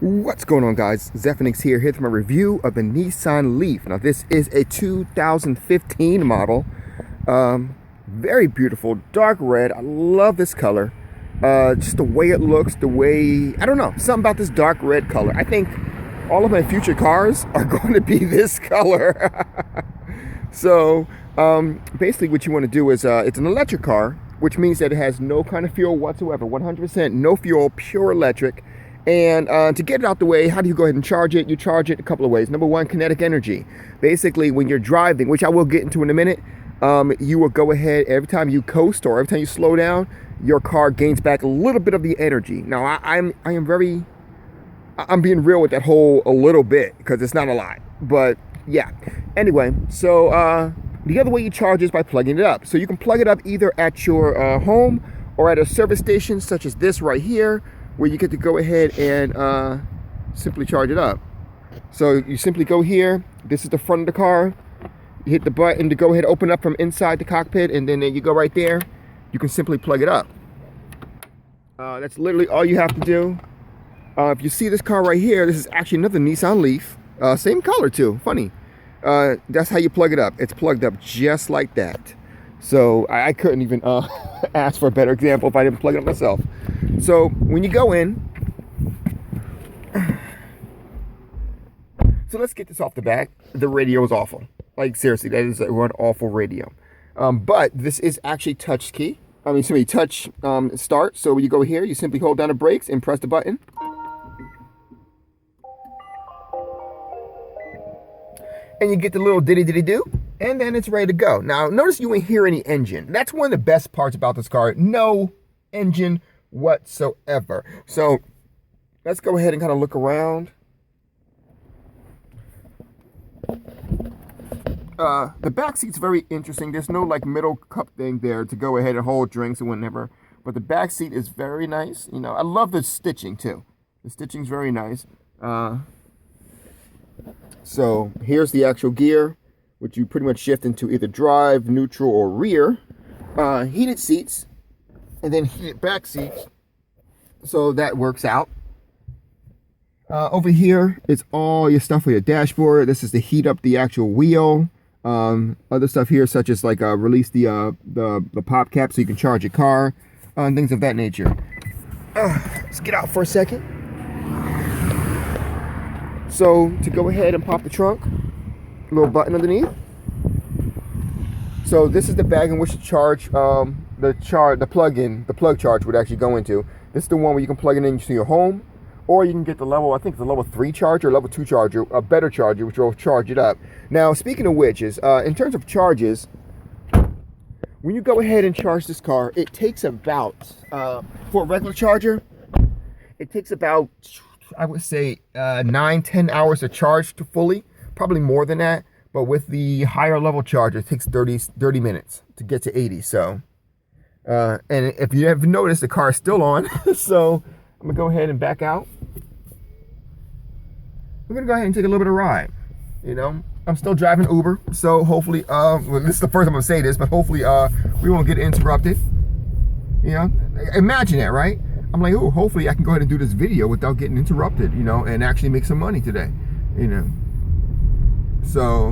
What's going on, guys? Zephyrnix here with my review of the Nissan Leaf. Now this is a 2015 model. Very beautiful, dark red. I love this color. Just the way it looks, the way, I don't know, something about this dark red color. I think all of my future cars are going to be this color. So basically what you want to do is, it's an electric car, which means that it has no kind of fuel whatsoever. 100% no fuel, pure electric. And to get it out the way, how do you go ahead and charge it? You charge it a couple of ways. Number one, kinetic energy. Basically, when you're driving, which I will get into in a minute, you will go ahead, every time you coast or every time you slow down, your car gains back a little bit of the energy. Now, I'm being real with that whole a little bit, because it's not a lot. But yeah, anyway, so the other way you charge is by plugging it up. So you can plug it up either at your home or at a service station such as this right here, where you get to go ahead and simply charge it up. So you simply go here. This is the front of the car. You hit the button to go ahead and open up from inside the cockpit, and then you go right there. You can simply plug it up. That's literally all you have to do. If you see this car right here, this is actually another Nissan Leaf. Same color too, funny. That's how you plug it up. It's plugged up just like that. So I couldn't even ask for a better example if I didn't plug it up myself. So when you go in, so let's get this off the back. The radio is awful. Like seriously, that is an awful radio. But this is actually touch key. Touch start. So when you go here, you simply hold down the brakes and press the button. And you get the little diddy-diddy-do, and then it's ready to go. Now, notice you ain't hear any engine. That's one of the best parts about this car. No engine whatsoever. So let's go ahead and kind of look around. The back seat's very interesting. There's no like middle cup thing there to go ahead and hold drinks or whatever. But the back seat is very nice. You know, I love the stitching too. The stitching's very nice. So here's the actual gear, which you pretty much shift into either drive, neutral, or rear. Heated seats, and then heated back seats. So that works out. Over here, it's all your stuff for your dashboard. This is to heat up the actual wheel. Other stuff here, such as like release the pop cap so you can charge your car, and things of that nature. Let's get out for a second. So to go ahead and pop the trunk, little button underneath. So this is the bag in which to charge the plug charge would actually go into. This is the one where you can plug it into your home, or you can get the level, I think it's the level 3 charger, level 2 charger, a better charger, which will charge it up. Now, speaking of which, is in terms of charges, when you go ahead and charge this car, it takes about, for a regular charger, it takes about, I would say 9-10 hours to charge to fully, probably more than that. But with the higher level charger, it takes 30 minutes to get to 80. So, and if you haven't noticed, the car is still on. So I'm gonna go ahead and back out. We're gonna go ahead and take a little bit of ride. You know, I'm still driving Uber, so hopefully, well, this is the first time I'm gonna say this, but hopefully, we won't get interrupted. You know, imagine that, right? I'm like, oh, hopefully I can go ahead and do this video without getting interrupted, you know, and actually make some money today, you know. So,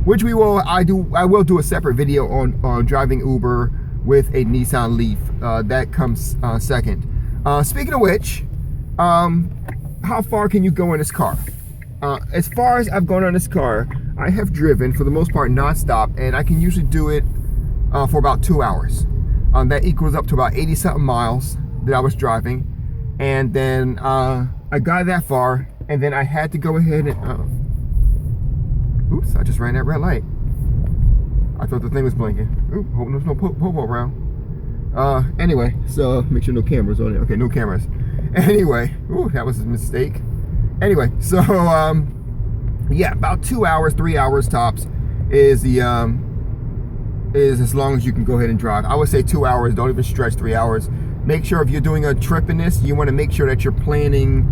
which I will do a separate video on driving Uber with a Nissan Leaf. That comes second. Speaking of which, how far can you go in this car? As far as I've gone on this car, I have driven for the most part nonstop, and I can usually do it for about 2 hours. That equals up to about 80-something miles that I was driving, and then I got that far, and then I had to go ahead and oops, I just ran that red light. I thought the thing was blinking. Oop, hope there's no popo around. Anyway, so make sure no cameras on it. Okay, no cameras. Anyway, ooh, that was a mistake. Anyway, so yeah, about 2 hours, 3 hours tops is the is as long as you can go ahead and drive. I would say 2 hours. Don't even stretch 3 hours. Make sure if you're doing a trip in this, you want to make sure that you're planning,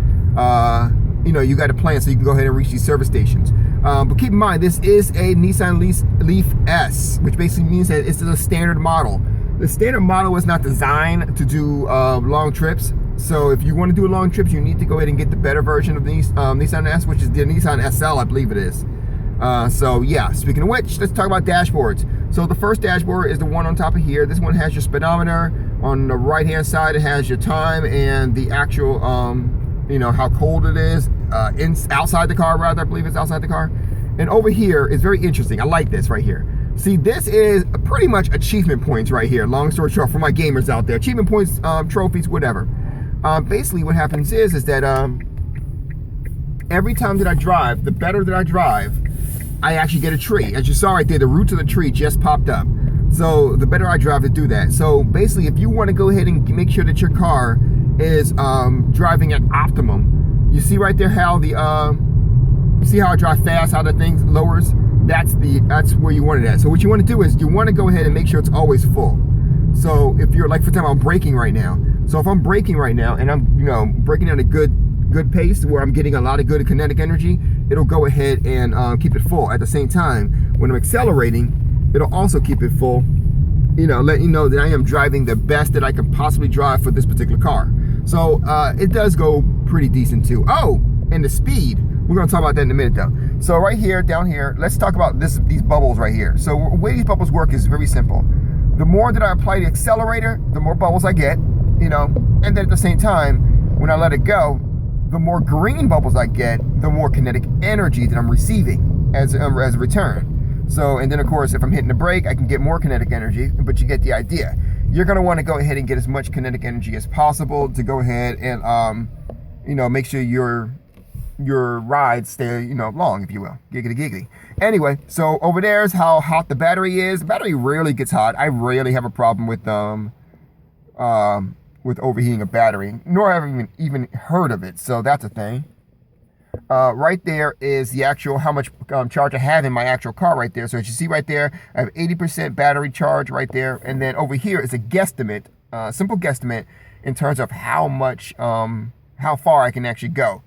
you know, you got to plan so you can go ahead and reach these service stations. But keep in mind, this is a Nissan Leaf S, which basically means that it's a standard model. The standard model is not designed to do long trips. So if you want to do long trips, you need to go ahead and get the better version of the Nissan S, which is the Nissan SL, I believe it is. So yeah, speaking of which, let's talk about dashboards. So the first dashboard is the one on top of here. This one has your speedometer. On the right hand side, it has your time and the actual, you know, how cold it is outside the car, rather. I believe it's outside the car. And over here is very interesting. I like this right here. See, this is pretty much achievement points right here. Long story short, for my gamers out there, achievement points, trophies, whatever. Basically what happens is that every time that I drive, the better that I drive, I actually get a tree. As you saw right there, the roots of the tree just popped up. So the better I drive to do that. So basically, if you want to go ahead and make sure that your car is driving at optimum, you see right there how the you see how I drive fast, how the thing lowers. That's where you want it at. So what you want to do is you want to go ahead and make sure it's always full. So if you're, like, for example, I'm braking right now. So if I'm braking right now and I'm, you know, braking at a good pace where I'm getting a lot of good kinetic energy, it'll go ahead and keep it full. At the same time, when I'm accelerating, it'll also keep it full, you know, let you know that I am driving the best that I can possibly drive for this particular car. So it does go pretty decent too. Oh, and the speed. We're gonna talk about that in a minute though. So right here, down here, let's talk about these bubbles right here. So the way these bubbles work is very simple. The more that I apply the accelerator, the more bubbles I get, you know, and then at the same time, when I let it go, the more green bubbles I get, the more kinetic energy that I'm receiving as a return. So, and then of course, if I'm hitting the brake, I can get more kinetic energy, but you get the idea. You're gonna wanna go ahead and get as much kinetic energy as possible to go ahead and, you know, make sure your rides stay, you know, long, if you will. Giggity giggity. Anyway, so over there is how hot the battery is. The battery rarely gets hot. I rarely have a problem with overheating a battery, nor have I even heard of it. So that's a thing. Right there is the actual how much charge I have in my actual car right there. So as you see right there, I have 80% battery charge right there. And then over here is a guesstimate, simple guesstimate in terms of how much, how far I can actually go,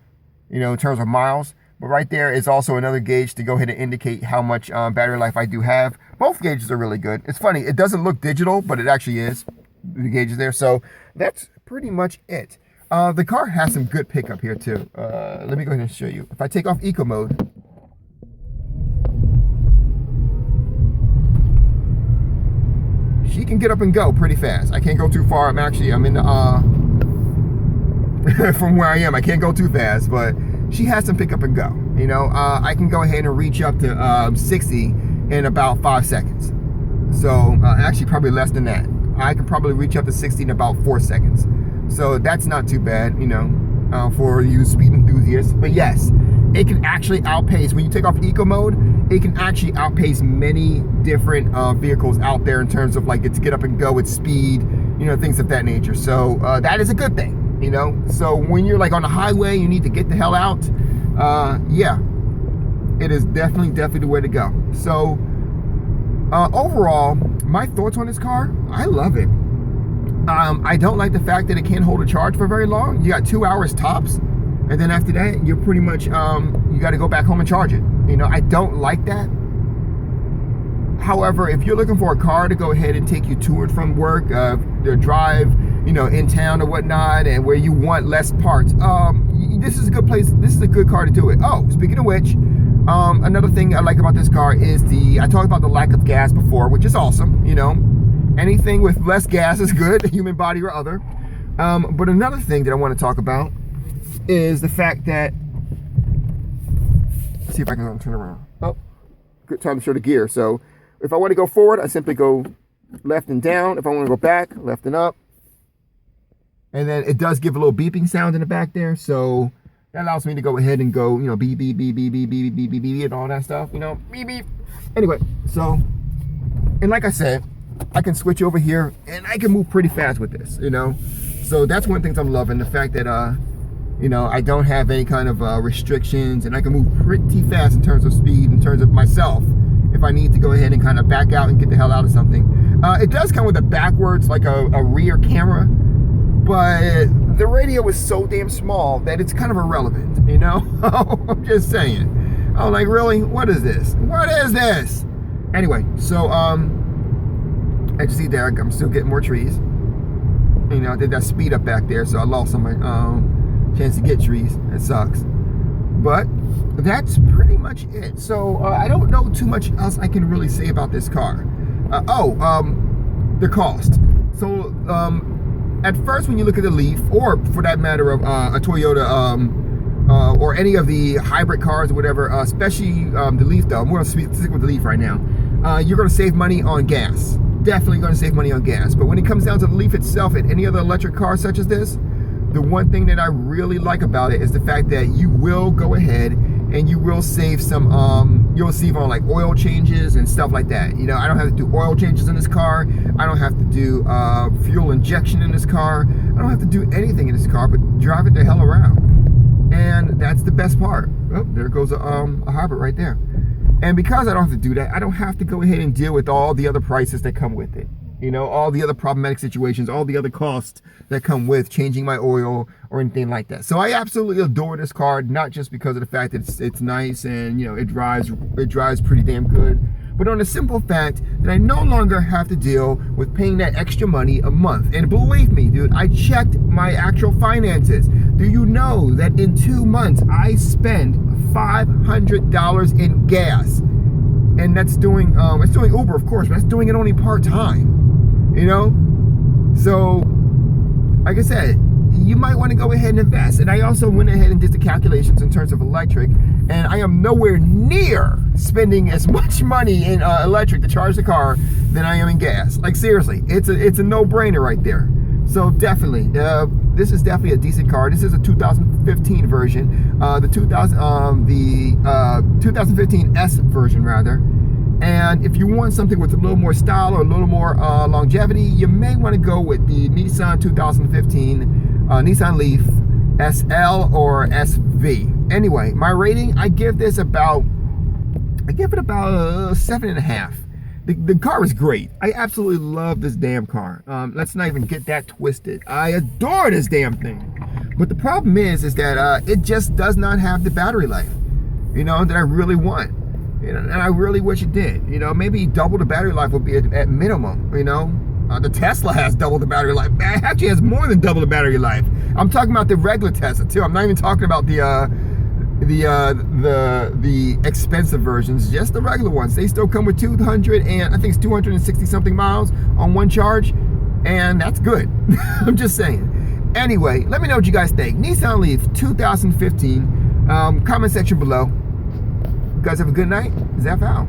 you know, in terms of miles. But right there is also another gauge to go ahead and indicate how much battery life I do have. Both gauges are really good. It's funny, it doesn't look digital, but it actually is. The gauges there. So that's pretty much it. The car has some good pickup here too. Let me go ahead and show you. If I take off eco mode, she can get up and go pretty fast. I can't go too far. I'm in the from where I am, I can't go too fast, but she has some pick up and go. You know, I can go ahead and reach up to 60 in about 5 seconds. So actually probably less than that. I can probably reach up to 60 in about 4 seconds. So that's not too bad, you know, for you speed enthusiasts. But yes, it can actually outpace, when you take off eco mode, it can actually outpace many different vehicles out there in terms of like its get up and go, its speed, you know, things of that nature. So that is a good thing. You know, so when you're like on the highway, you need to get the hell out. Yeah, it is definitely the way to go. So overall, my thoughts on this car, I love it. I don't like the fact that it can't hold a charge for very long. You got 2 hours tops, and then after that, you're pretty much you got to go back home and charge it. You know, I don't like that. However, if you're looking for a car to go ahead and take you to and from work, to drive, you know, in town or whatnot, and where you want less parts, this is a good place. This is a good car to do it. Oh, speaking of which, another thing I like about this car is I talked about the lack of gas before, which is awesome. You know, anything with less gas is good, human body or other. But another thing that I want to talk about is the fact that, let's see if I can turn around. Oh, good time to show the gear. So if I want to go forward, I simply go left and down. If I want to go back, left and up. And then it does give a little beeping sound in the back there. So that allows me to go ahead and go, you know, beep, beep, beep, beep, beep, beep, beep, beep, beep, and all that stuff, you know, beep, beep. Anyway, so, and like I said, I can switch over here and I can move pretty fast with this, you know. So that's one thing I'm loving, the fact that, you know, I don't have any kind of restrictions, and I can move pretty fast in terms of speed, in terms of myself, if I need to go ahead and kind of back out and get the hell out of something. It does come with a backwards, like a rear camera, but the radio is so damn small that it's kind of irrelevant, you know? I'm just saying. I'm like, really? What is this? What is this? Anyway, so, as you see there, I'm still getting more trees. You know, I did that speed up back there, so I lost some chance to get trees. It sucks. But that's pretty much it. So I don't know too much else I can really say about this car. The cost. So at first, when you look at the Leaf, or for that matter of a Toyota, or any of the hybrid cars or whatever, especially the Leaf though, I'm going to stick with the Leaf right now. You're going to save money on gas. Definitely going to save money on gas. But when it comes down to the Leaf itself and any other electric car such as this, the one thing that I really like about it is the fact that you will go ahead and you will save some, you'll save on like oil changes and stuff like that. You know, I don't have to do oil changes in this car. I don't have to do fuel injection in this car. I don't have to do anything in this car but drive it the hell around. And that's the best part. Oh, there goes a hybrid right there. And because I don't have to do that, I don't have to go ahead and deal with all the other prices that come with it. You know, all the other problematic situations, all the other costs that come with changing my oil or anything like that. So I absolutely adore this car, not just because of the fact that it's nice and, you know, it drives pretty damn good, but on the simple fact that I no longer have to deal with paying that extra money a month. And believe me, dude, I checked my actual finances. Do you know that in 2 months I spend $500 in gas? And that's doing it's doing Uber, of course, but that's doing it only part-time. You know? So, like I said, you might want to go ahead and invest. And I also went ahead and did the calculations in terms of electric, and I am nowhere near spending as much money in electric to charge the car than I am in gas. Like seriously, it's a no-brainer right there. So definitely, this is definitely a decent car. This is a 2015 version, the 2015 S version rather. And if you want something with a little more style or a little more longevity, you may want to go with the Nissan 2015 Nissan Leaf SL or SV. Anyway, my rating, I give it about 7.5. The car is great. I absolutely love this damn car. Let's not even get that twisted. I adore this damn thing. But the problem is that it just does not have the battery life, you know, that I really want. You know, and I really wish it did. You know, maybe double the battery life would be at minimum. You know, the Tesla has double the battery life. It actually has more than double the battery life. I'm talking about the regular Tesla too. I'm not even talking about the expensive versions, just the regular ones. They still come with 260 something miles on one charge, and that's good. I'm just saying. Anyway, let me know what you guys think. Nissan Leaf 2015. Comment section below. You guys have a good night. Zeph out.